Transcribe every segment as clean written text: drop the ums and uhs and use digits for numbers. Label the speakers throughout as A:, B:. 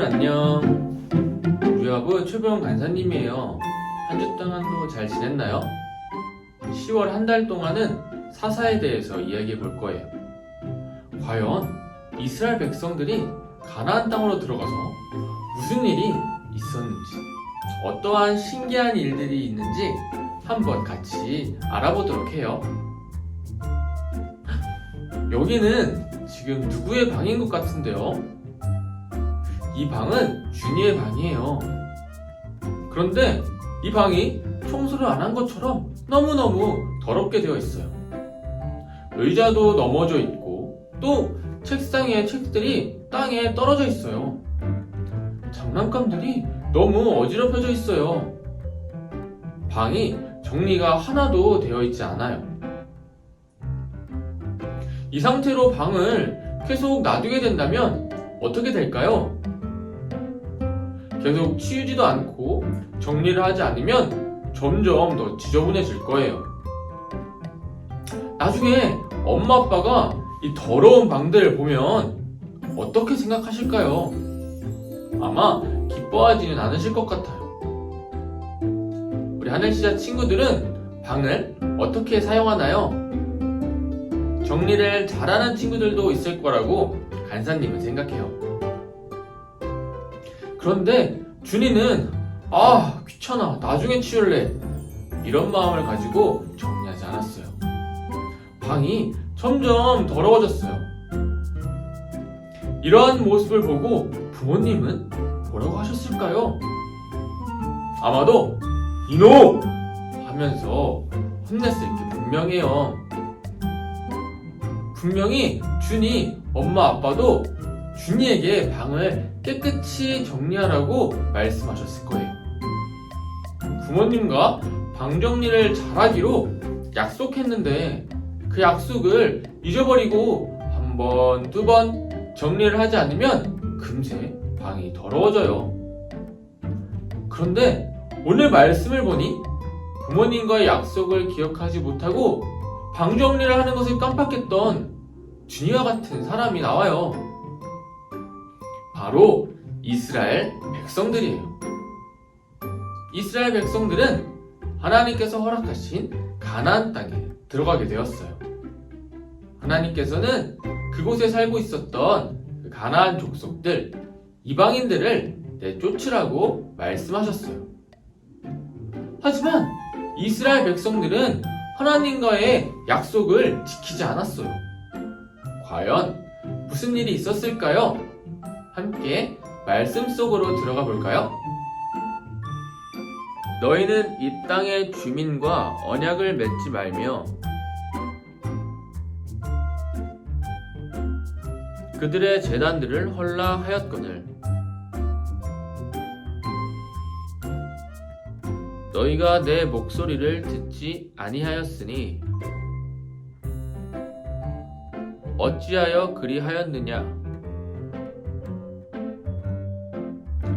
A: 친구들 안녕. 우리 학우 최병 간사님이에요. 한 주 동안도 잘 지냈나요? 10월 한 달 동안은 사사에 대해서 이야기해 볼 거예요. 과연 이스라엘 백성들이 가나안 땅으로 들어가서 무슨 일이 있었는지, 어떠한 신기한 일들이 있는지 한번 같이 알아보도록 해요. 여기는 지금 누구의 방인 것 같은데요? 이 방은 준이의 방이에요. 그런데 이 방이 청소를 안 한 것처럼 너무너무 더럽게 되어 있어요. 의자도 넘어져 있고 또 책상에 책들이 땅에 떨어져 있어요. 장난감들이 너무 어지럽혀져 있어요. 방이 정리가 하나도 되어 있지 않아요. 이 상태로 방을 계속 놔두게 된다면 어떻게 될까요? 계속 치우지도 않고 정리를 하지 않으면 점점 더 지저분해질 거예요. 나중에 엄마 아빠가 이 더러운 방들을 보면 어떻게 생각하실까요? 아마 기뻐하지는 않으실 것 같아요. 우리 하늘시자 친구들은 방을 어떻게 사용하나요? 정리를 잘하는 친구들도 있을 거라고 간사님은 생각해요. 그런데 준이는 귀찮아, 나중에 치울래, 이런 마음을 가지고 정리하지 않았어요. 방이 점점 더러워졌어요. 이러한 모습을 보고 부모님은 뭐라고 하셨을까요? 아마도 이놈! 하면서 혼냈을 게 분명해요. 분명히 준이 엄마 아빠도 준이에게 방을 깨끗이 정리하라고 말씀하셨을 거예요. 부모님과 방 정리를 잘하기로 약속했는데 그 약속을 잊어버리고 한 번, 두 번 정리를 하지 않으면 금세 방이 더러워져요. 그런데 오늘 말씀을 보니 부모님과의 약속을 기억하지 못하고 방 정리를 하는 것을 깜빡했던 준이와 같은 사람이 나와요. 바로 이스라엘 백성들이에요. 이스라엘 백성들은 하나님께서 허락하신 가나안 땅에 들어가게 되었어요. 하나님께서는 그곳에 살고 있었던 그 가나안 족속들, 이방인들을 내쫓으라고 말씀하셨어요. 하지만 이스라엘 백성들은 하나님과의 약속을 지키지 않았어요. 과연 무슨 일이 있었을까요? 함께 말씀 속으로 들어가 볼까요? 너희는 이 땅의 주민과 언약을 맺지 말며 그들의 제단들을 헐라하였거늘 너희가 내 목소리를 듣지 아니하였으니 어찌하여 그리하였느냐?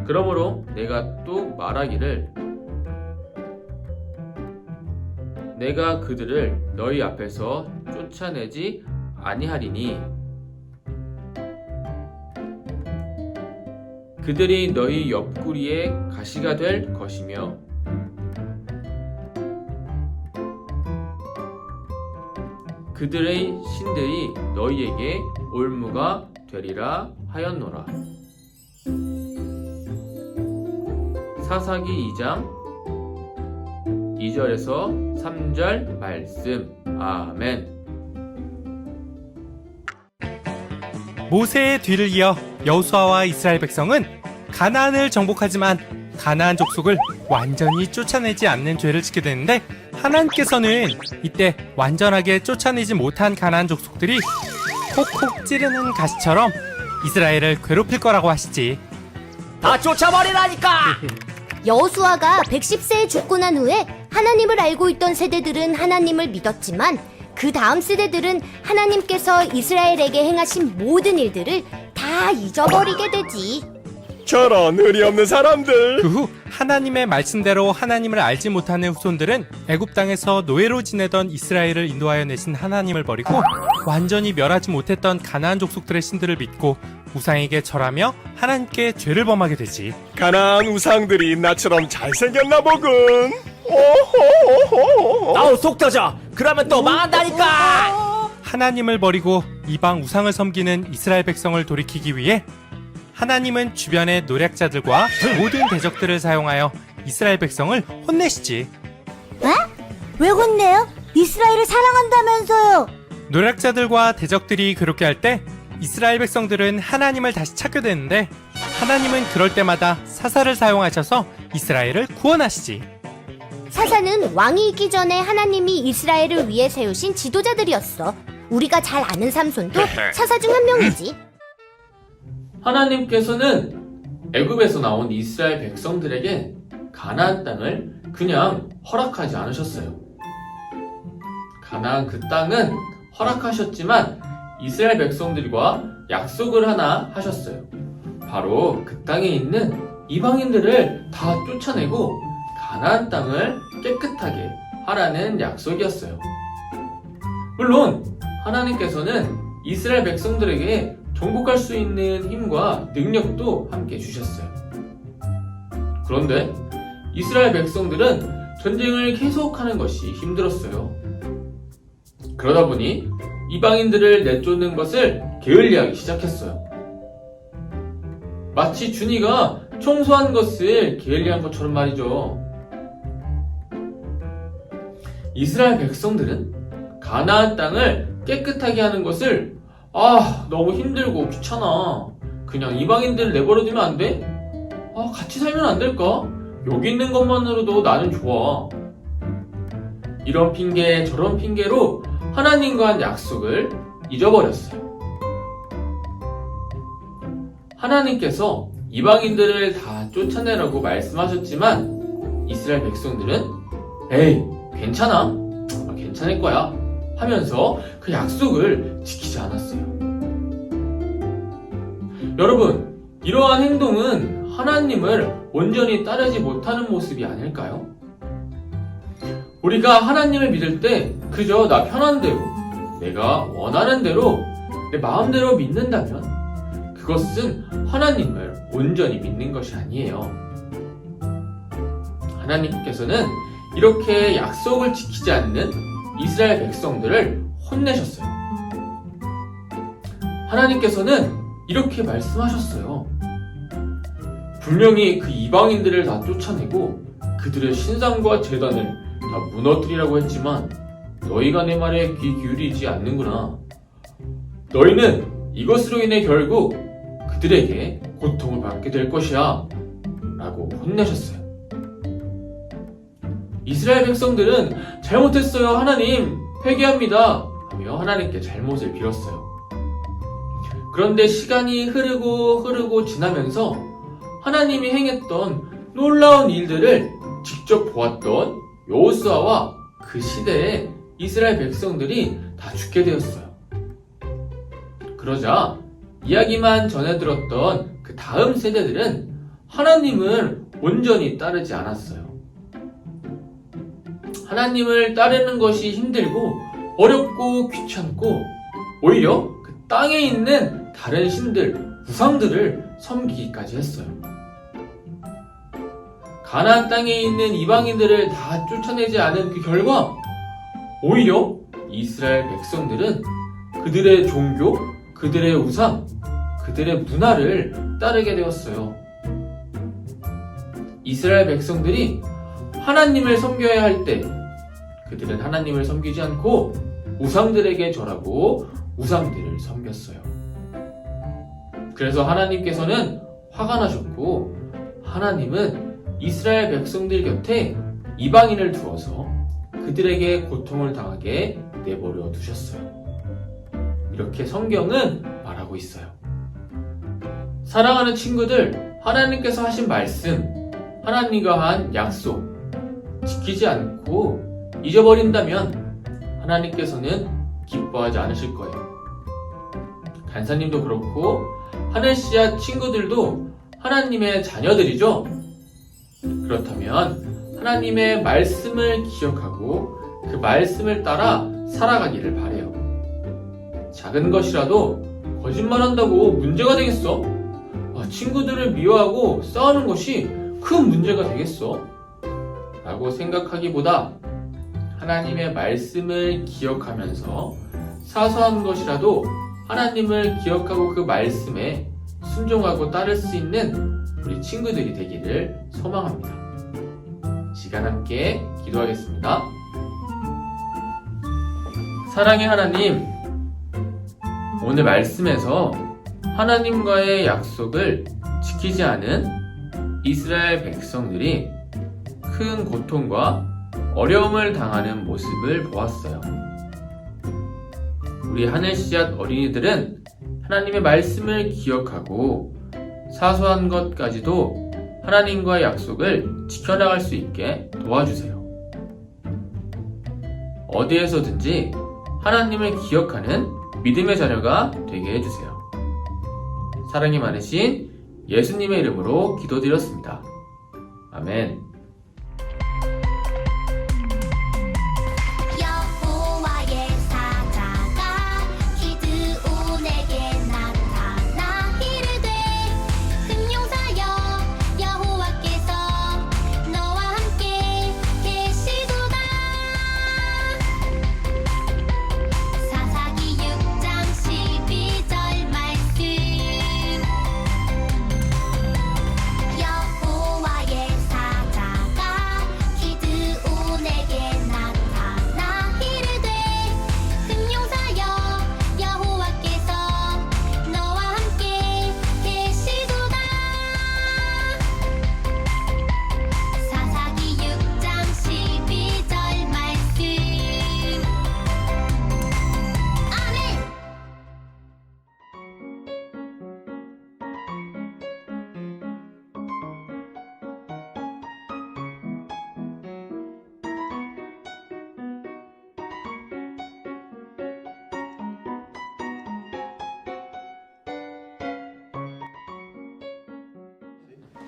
A: 그러므로 내가 또 말하기를 내가 그들을 너희 앞에서 쫓아내지 아니하리니 그들이 너희 옆구리에 가시가 될 것이며 그들의 신들이 너희에게 올무가 되리라 하였노라. 사사기 2장 2절에서 3절 말씀. 아멘.
B: 모세의 뒤를 이어 여호수아와 이스라엘 백성은 가나안을 정복하지만 가나안 족속을 완전히 쫓아내지 않는 죄를 짓게 되는데 하나님께서는 이때 완전하게 쫓아내지 못한 가나안 족속들이 콕콕 찌르는 가시처럼 이스라엘을 괴롭힐 거라고 하시지.
C: 다 쫓아버리라니까!
D: 여호수아가 110세에 죽고 난 후에 하나님을 알고 있던 세대들은 하나님을 믿었지만 그 다음 세대들은 하나님께서 이스라엘에게 행하신 모든 일들을 다 잊어버리게 되지.
E: 저런 의리 없는 사람들.
B: 그 후 하나님의 말씀대로 하나님을 알지 못하는 후손들은 애굽 땅에서 노예로 지내던 이스라엘을 인도하여 내신 하나님을 버리고 완전히 멸하지 못했던 가나안 족속들의 신들을 믿고 우상에게 절하며 하나님께 죄를 범하게 되지.
E: 가나안 우상들이 나처럼 잘생겼나 보군. 오호호호.
C: 아우 속 터져. 그러면 또 망한다니까.
B: 하나님을 버리고 이방 우상을 섬기는 이스라엘 백성을 돌이키기 위해 하나님은 주변의 노략자들과 모든 대적들을 사용하여 이스라엘 백성을 혼내시지.
D: 왜 혼내요? 이스라엘을 사랑한다면서요.
B: 노략자들과 대적들이 그렇게 할 때 이스라엘 백성들은 하나님을 다시 찾게 되는데 하나님은 그럴 때마다 사사를 사용하셔서 이스라엘을 구원하시지.
D: 사사는 왕이 있기 전에 하나님이 이스라엘을 위해 세우신 지도자들이었어. 우리가 잘 아는 삼손도 사사 중 한 명이지.
A: 하나님께서는 애굽에서 나온 이스라엘 백성들에게 가나안 땅을 그냥 허락하지 않으셨어요. 가나안 그 땅은 허락하셨지만 이스라엘 백성들과 약속을 하나 하셨어요. 바로 그 땅에 있는 이방인들을 다 쫓아내고 가나안 땅을 깨끗하게 하라는 약속이었어요. 물론 하나님께서는 이스라엘 백성들에게 정복할 수 있는 힘과 능력도 함께 주셨어요. 그런데 이스라엘 백성들은 전쟁을 계속하는 것이 힘들었어요. 그러다 보니 이방인들을 내쫓는 것을 게을리하기 시작했어요. 마치 준이가 청소한 것을 게을리한 것처럼 말이죠. 이스라엘 백성들은 가나안 땅을 깨끗하게 하는 것을 너무 힘들고 귀찮아. 그냥 이방인들을 내버려두면 안 돼? 같이 살면 안 될까? 여기 있는 것만으로도 나는 좋아. 이런 핑계 저런 핑계로 하나님과 한 약속을 잊어버렸어요. 하나님께서 이방인들을 다 쫓아내라고 말씀하셨지만 이스라엘 백성들은 에이 괜찮아 괜찮을 거야 하면서 그 약속을 지키지 않았어요. 여러분, 이러한 행동은 하나님을 온전히 따르지 못하는 모습이 아닐까요? 우리가 하나님을 믿을 때 그저 나 편한 대로, 내가 원하는 대로, 내 마음대로 믿는다면 그것은 하나님을 온전히 믿는 것이 아니에요. 하나님께서는 이렇게 약속을 지키지 않는 이스라엘 백성들을 혼내셨어요. 하나님께서는 이렇게 말씀하셨어요. 분명히 그 이방인들을 다 쫓아내고 그들의 신상과 제단을 다 무너뜨리라고 했지만 너희가 내 말에 귀 기울이지 않는구나. 너희는 이것으로 인해 결국 그들에게 고통을 받게 될 것이야 라고 혼내셨어요. 이스라엘 백성들은 잘못했어요 하나님 회개합니다 하며 하나님께 잘못을 빌었어요. 그런데 시간이 흐르고 지나면서 하나님이 행했던 놀라운 일들을 직접 보았던 여호수아와 그 시대의 이스라엘 백성들이 다 죽게 되었어요. 그러자 이야기만 전해 들었던 그 다음 세대들은 하나님을 온전히 따르지 않았어요. 하나님을 따르는 것이 힘들고 어렵고 귀찮고 오히려 그 땅에 있는 다른 신들, 우상들을 섬기기까지 했어요. 가나안 땅에 있는 이방인들을 다 쫓아내지 않은 그 결과 오히려 이스라엘 백성들은 그들의 종교, 그들의 우상, 그들의 문화를 따르게 되었어요. 이스라엘 백성들이 하나님을 섬겨야 할 때 그들은 하나님을 섬기지 않고 우상들에게 절하고 우상들을 섬겼어요. 그래서 하나님께서는 화가 나셨고 하나님은 이스라엘 백성들 곁에 이방인을 두어서 그들에게 고통을 당하게 내버려 두셨어요. 이렇게 성경은 말하고 있어요. 사랑하는 친구들, 하나님께서 하신 말씀, 하나님과 한 약속 지키지 않고 잊어버린다면 하나님께서는 기뻐하지 않으실 거예요. 간사님도 그렇고 하늘씨앗 친구들도 하나님의 자녀들이죠? 그렇다면 하나님의 말씀을 기억하고 그 말씀을 따라 살아가기를 바래요. 작은 것이라도 거짓말한다고 문제가 되겠어? 친구들을 미워하고 싸우는 것이 큰 문제가 되겠어? 라고 생각하기보다 하나님의 말씀을 기억하면서 사소한 것이라도 하나님을 기억하고 그 말씀에 순종하고 따를 수 있는 우리 친구들이 되기를 소망합니다. 시간 함께 기도하겠습니다. 사랑의 하나님, 오늘 말씀에서 하나님과의 약속을 지키지 않은 이스라엘 백성들이 큰 고통과 어려움을 당하는 모습을 보았어요. 우리 하늘씨앗 어린이들은 하나님의 말씀을 기억하고 사소한 것까지도 하나님과의 약속을 지켜나갈 수 있게 도와주세요. 어디에서든지 하나님을 기억하는 믿음의 자녀가 되게 해주세요. 사랑이 많으신 예수님의 이름으로 기도드렸습니다. 아멘.
F: 여호와의 사자가 기드온에게 나타나 이르되 금용사여 여호와께서 너와 함께 계시도다. 사사기 6장 12절 말씀. 여호와의 사자가 기드온에게 나타나 이르되 금용사여 여호와께서 너와 함께 계시도다. 사사기 6장 12절 말씀. 아멘.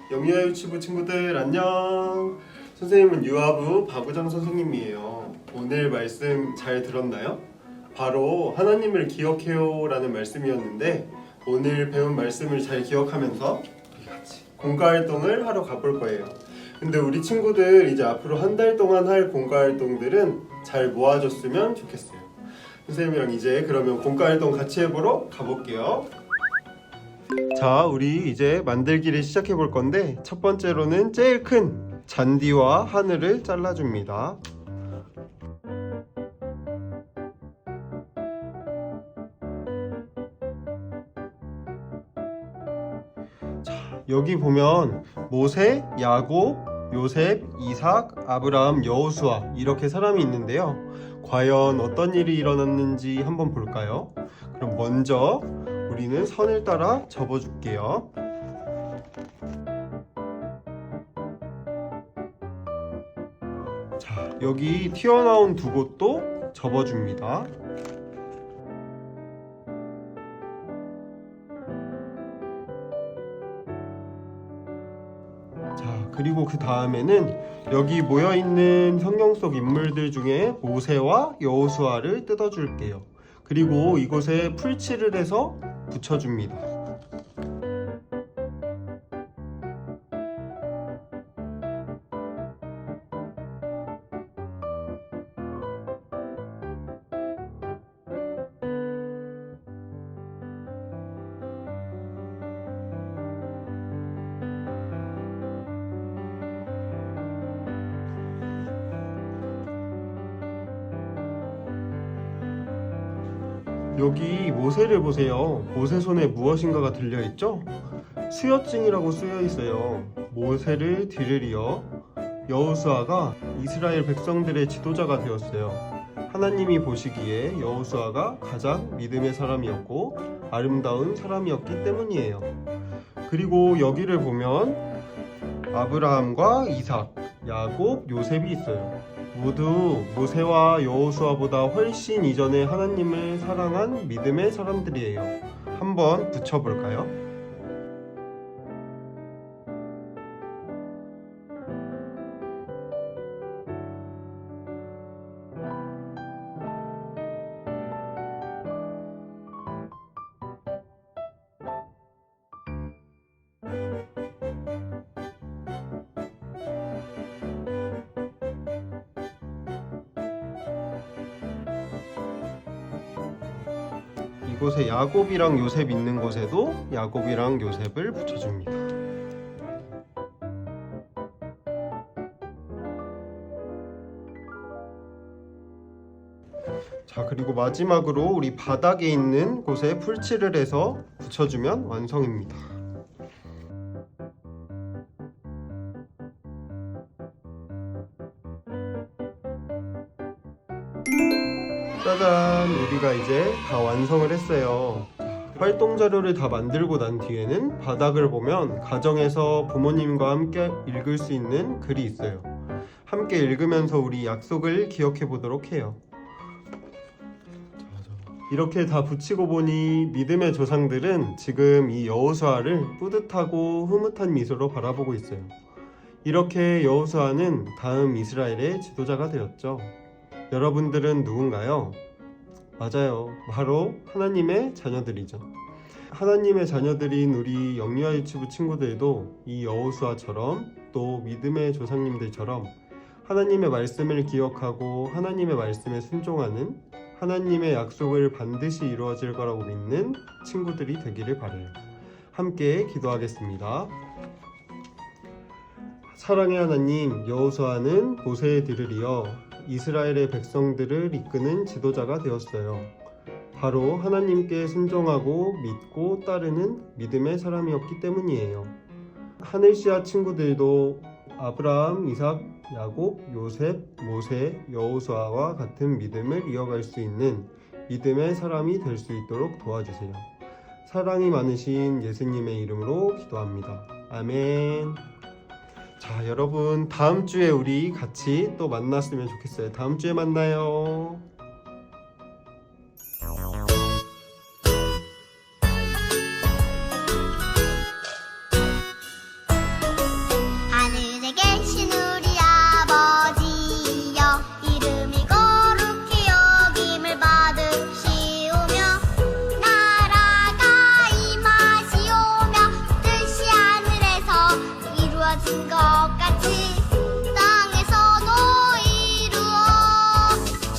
E: 영유아 유치부 친구들 안녕. 선생님은 유아부 박우정 선생님이에요. 오늘 말씀 잘 들었나요? 바로 하나님을 기억해요 라는 말씀이었는데, 오늘 배운 말씀을 잘 기억하면서 우리 같이 공과활동을 하러 가볼 거예요. 근데 우리 친구들 이제 앞으로 한 달 동안 할 공과활동들은 잘 모아줬으면 좋겠어요. 선생님이랑 이제 그러면 공과활동 같이 해보러 가볼게요. 자, 우리 이제 만들기를 시작해 볼 건데, 첫 번째로는 제일 큰 잔디와 하늘을 잘라줍니다. 자, 여기 보면 모세, 야곱, 요셉, 이삭, 아브라함, 여호수아 이렇게 사람이 있는데요. 과연 어떤 일이 일어났는지 한번 볼까요? 그럼 먼저 우리는 선을 따라 접어줄게요. 자, 여기 튀어나온 두 곳도 접어줍니다. 자, 그리고 그 다음에는 여기 모여있는 성경 속 인물들 중에 모세와 여호수아를 뜯어줄게요. 그리고 이곳에 풀칠을 해서 붙여줍니다. 여기 모세를 보세요. 모세 손에 무엇인가가 들려있죠? 수여증이라고 쓰여있어요. 모세를 들으리어 여호수아가 이스라엘 백성들의 지도자가 되었어요. 하나님이 보시기에 여호수아가 가장 믿음의 사람이었고 아름다운 사람이었기 때문이에요. 그리고 여기를 보면 아브라함과 이삭, 야곱, 요셉이 있어요. 모두 모세와 여호수아보다 훨씬 이전에 하나님을 사랑한 믿음의 사람들이에요. 한번 붙여볼까요? 이곳에 야곱이랑 요셉 있는 곳에도 야곱이랑 요셉을 붙여줍니다. 자, 그리고 마지막으로 우리 바닥에 있는 곳에 풀칠을 해서 붙여주면 완성입니다. 짜잔! 우리가 이제 다 완성을 했어요. 활동 자료를 다 만들고 난 뒤에는 바닥을 보면 가정에서 부모님과 함께 읽을 수 있는 글이 있어요. 함께 읽으면서 우리 약속을 기억해 보도록 해요. 이렇게 다 붙이고 보니 믿음의 조상들은 지금 이 여호수아를 뿌듯하고 흐뭇한 미소로 바라보고 있어요. 이렇게 여호수아는 다음 이스라엘의 지도자가 되었죠. 여러분들은 누군가요? 맞아요. 바로 하나님의 자녀들이죠. 하나님의 자녀들인 우리 영유아 유치부 친구들도 이 여호수아처럼 또 믿음의 조상님들처럼 하나님의 말씀을 기억하고 하나님의 말씀에 순종하는 하나님의 약속을 반드시 이루어질 거라고 믿는 친구들이 되기를 바라요. 함께 기도하겠습니다. 사랑의 하나님, 여호수아는 모세의 뒤를 이어 이스라엘의 백성들을 이끄는 지도자가 되었어요. 바로 하나님께 순종하고 믿고 따르는 믿음의 사람이었기 때문이에요. 하늘씨앗 친구들도 아브라함, 이삭, 야곱, 요셉, 모세, 여호수아와 같은 믿음을 이어갈 수 있는 믿음의 사람이 될 수 있도록 도와주세요. 사랑이 많으신 예수님의 이름으로 기도합니다. 아멘. 자, 여러분, 다음 주에 우리 같이 또 만났으면 좋겠어요. 다음 주에 만나요.
F: 하늘에 계신 우리 아버지여 이름이 거룩히 여김을 받으시오며 나라가 임하시오며 뜻이 하늘에서 이루어진 것 같이 땅에서도 이루어지이다.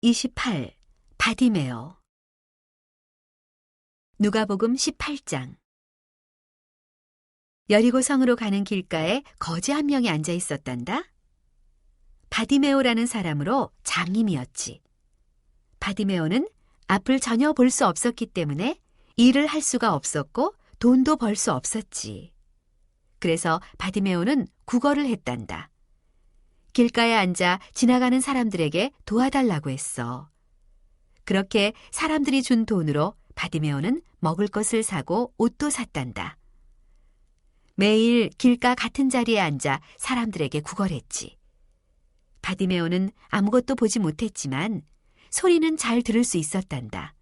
G: 28. 바디메오. 누가복음 18장. 여리고 성으로 가는 길가에 거지 한 명이 앉아 있었단다. 바디메오라는 사람으로 장님이었지. 바디메오는 앞을 전혀 볼 수 없었기 때문에 일을 할 수가 없었고 돈도 벌 수 없었지. 그래서 바디메오는 구걸을 했단다. 길가에 앉아 지나가는 사람들에게 도와달라고 했어. 그렇게 사람들이 준 돈으로 바디메오는 먹을 것을 사고 옷도 샀단다. 매일 길가 같은 자리에 앉아 사람들에게 구걸했지. 바디메오는 아무것도 보지 못했지만 소리는 잘 들을 수 있었단다.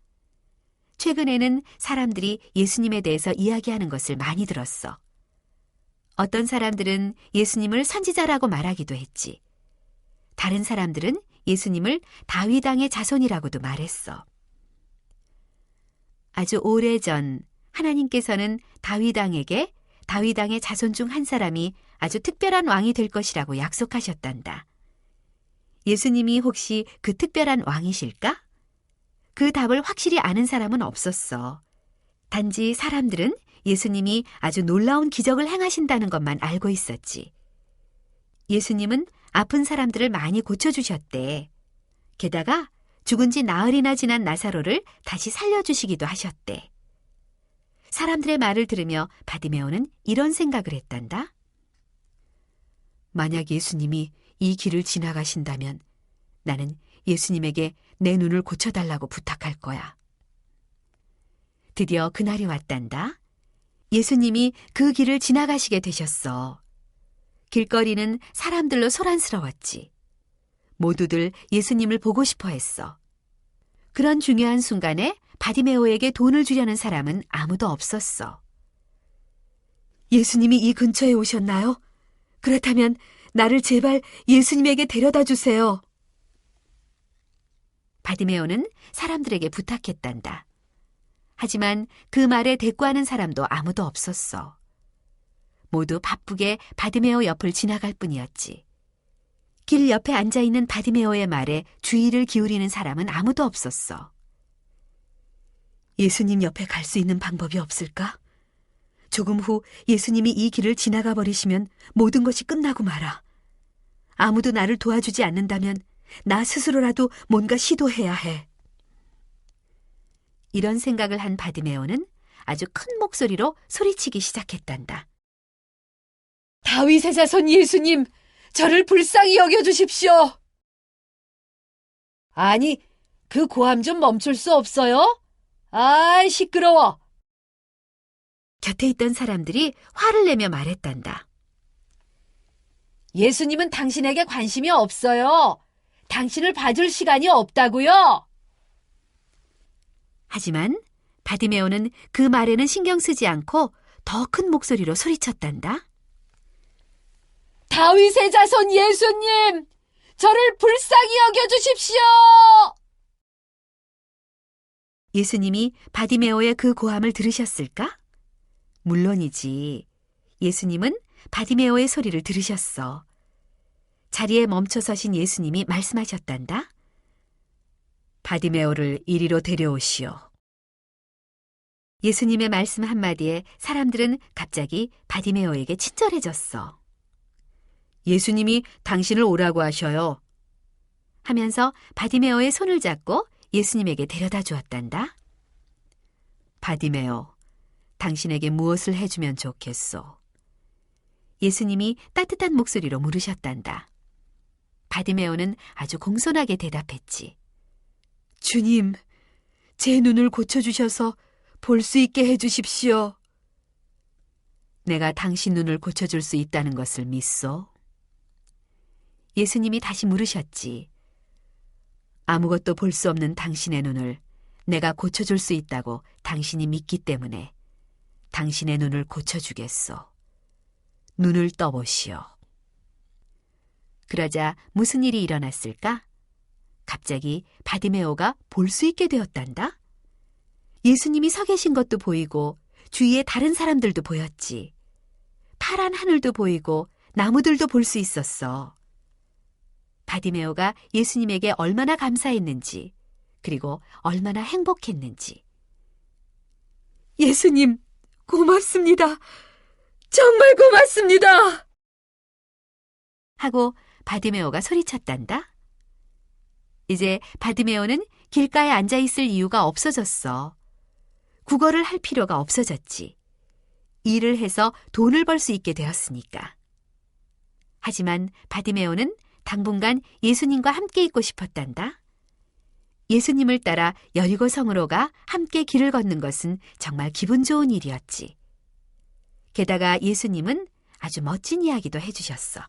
G: 최근에는 사람들이 예수님에 대해서 이야기하는 것을 많이 들었어. 어떤 사람들은 예수님을 선지자라고 말하기도 했지. 다른 사람들은 예수님을 다윗왕의 자손이라고도 말했어. 아주 오래전 하나님께서는 다윗왕에게 다윗왕의 자손 중 한 사람이 아주 특별한 왕이 될 것이라고 약속하셨단다. 예수님이 혹시 그 특별한 왕이실까? 그 답을 확실히 아는 사람은 없었어. 단지 사람들은 예수님이 아주 놀라운 기적을 행하신다는 것만 알고 있었지. 예수님은 아픈 사람들을 많이 고쳐주셨대. 게다가 죽은 지 나흘이나 지난 나사로를 다시 살려주시기도 하셨대. 사람들의 말을 들으며 바디메오는 이런 생각을 했단다. 만약 예수님이 이 길을 지나가신다면 나는 예수님에게 내 눈을 고쳐달라고 부탁할 거야. 드디어 그날이 왔단다. 예수님이 그 길을 지나가시게 되셨어. 길거리는 사람들로 소란스러웠지. 모두들 예수님을 보고 싶어 했어. 그런 중요한 순간에 바디메오에게 돈을 주려는 사람은 아무도 없었어. 예수님이 이 근처에 오셨나요? 그렇다면 나를 제발 예수님에게 데려다 주세요. 바디메오는 사람들에게 부탁했단다. 하지만 그 말에 대꾸하는 사람도 아무도 없었어. 모두 바쁘게 바디메오 옆을 지나갈 뿐이었지. 길 옆에 앉아있는 바디메오의 말에 주의를 기울이는 사람은 아무도 없었어. 예수님 옆에 갈 수 있는 방법이 없을까? 조금 후 예수님이 이 길을 지나가 버리시면 모든 것이 끝나고 말아. 아무도 나를 도와주지 않는다면 나 스스로라도 뭔가 시도해야 해. 이런 생각을 한 바디메오는 아주 큰 목소리로 소리치기 시작했단다. 다윗의 자손 예수님, 저를 불쌍히 여겨주십시오. 아니, 그 고함 좀 멈출 수 없어요? 아이, 시끄러워. 곁에 있던 사람들이 화를 내며 말했단다. 예수님은 당신에게 관심이 없어요. 당신을 봐줄 시간이 없다고요. 하지만 바디메오는 그 말에는 신경 쓰지 않고 더 큰 목소리로 소리쳤단다. 다윗의 자손 예수님, 저를 불쌍히 여겨주십시오. 예수님이 바디메오의 그 고함을 들으셨을까? 물론이지. 예수님은 바디메오의 소리를 들으셨어. 자리에 멈춰 서신 예수님이 말씀하셨단다. 바디메오를 이리로 데려오시오. 예수님의 말씀 한마디에 사람들은 갑자기 바디메오에게 친절해졌어. 예수님이 당신을 오라고 하셔요. 하면서 바디메오의 손을 잡고 예수님에게 데려다 주었단다. 바디메오, 당신에게 무엇을 해주면 좋겠소? 예수님이 따뜻한 목소리로 물으셨단다. 바디메오는 아주 공손하게 대답했지. 주님, 제 눈을 고쳐주셔서 볼 수 있게 해주십시오. 내가 당신 눈을 고쳐줄 수 있다는 것을 믿소? 예수님이 다시 물으셨지. 아무것도 볼 수 없는 당신의 눈을 내가 고쳐줄 수 있다고 당신이 믿기 때문에 당신의 눈을 고쳐주겠소. 눈을 떠보시오. 그러자 무슨 일이 일어났을까? 갑자기 바디메오가 볼 수 있게 되었단다. 예수님이 서 계신 것도 보이고 주위에 다른 사람들도 보였지. 파란 하늘도 보이고 나무들도 볼 수 있었어. 바디메오가 예수님에게 얼마나 감사했는지, 그리고 얼마나 행복했는지. 예수님, 고맙습니다. 정말 고맙습니다. 하고 바디메오가 소리쳤단다. 이제 바디메오는 길가에 앉아 있을 이유가 없어졌어. 구걸을 할 필요가 없어졌지. 일을 해서 돈을 벌 수 있게 되었으니까. 하지만 바디메오는 당분간 예수님과 함께 있고 싶었단다. 예수님을 따라 여리고 성으로 가 함께 길을 걷는 것은 정말 기분 좋은 일이었지. 게다가 예수님은 아주 멋진 이야기도 해주셨어.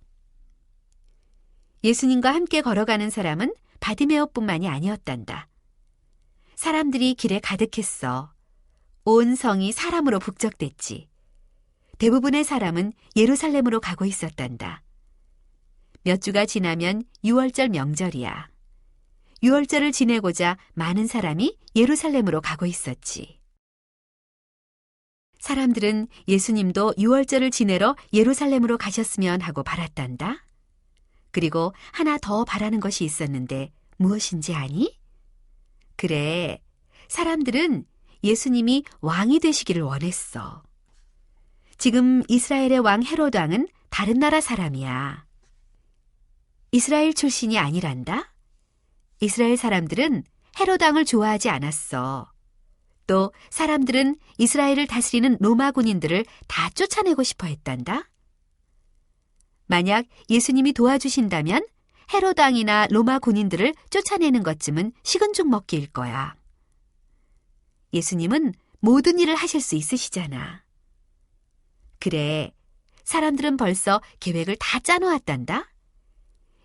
G: 예수님과 함께 걸어가는 사람은 바디메오뿐만이 아니었단다. 사람들이 길에 가득했어. 온 성이 사람으로 북적댔지. 대부분의 사람은 예루살렘으로 가고 있었단다. 몇 주가 지나면 유월절 명절이야. 유월절을 지내고자 많은 사람이 예루살렘으로 가고 있었지. 사람들은 예수님도 유월절을 지내러 예루살렘으로 가셨으면 하고 바랐단다. 그리고 하나 더 바라는 것이 있었는데 무엇인지 아니? 그래, 사람들은 예수님이 왕이 되시기를 원했어. 지금 이스라엘의 왕 헤롯 왕은 다른 나라 사람이야. 이스라엘 출신이 아니란다. 이스라엘 사람들은 헤롯 왕을 좋아하지 않았어. 또 사람들은 이스라엘을 다스리는 로마 군인들을 다 쫓아내고 싶어 했단다. 만약 예수님이 도와주신다면 헤롯 왕이나 로마 군인들을 쫓아내는 것쯤은 식은 죽 먹기일 거야. 예수님은 모든 일을 하실 수 있으시잖아. 그래, 사람들은 벌써 계획을 다 짜놓았단다.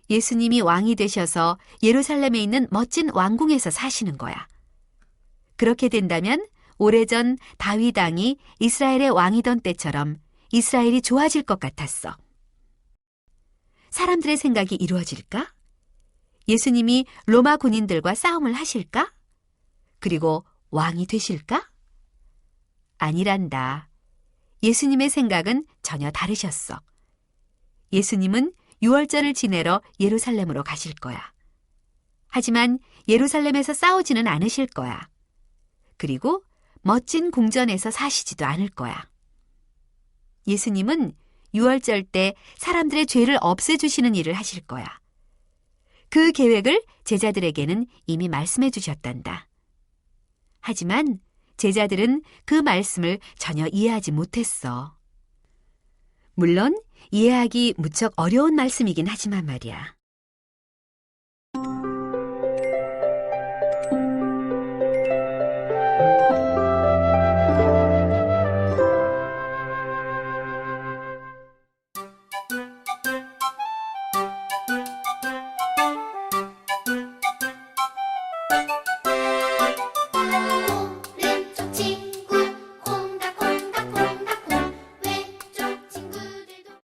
G: 예수님이 왕이 되셔서 예루살렘에 있는 멋진 왕궁에서 사시는 거야. 그렇게 된다면 오래전 다윗 왕이 이스라엘의 왕이던 때처럼 이스라엘이 좋아질 것 같았어. 사람들의 생각이 이루어질까? 예수님이 로마 군인들과 싸움을 하실까? 그리고 왕이 되실까? 아니란다. 예수님의 생각은 전혀 다르셨어. 예수님은 유월절을 지내러 예루살렘으로 가실 거야. 하지만 예루살렘에서 싸우지는 않으실 거야. 그리고 멋진 궁전에서 사시지도 않을 거야. 예수님은 유월절 때 사람들의 죄를 없애주시는 일을 하실 거야. 그 계획을 제자들에게는 이미 말씀해 주셨단다. 하지만 제자들은 그 말씀을 전혀 이해하지 못했어. 물론 이해하기 무척 어려운 말씀이긴 하지만 말이야.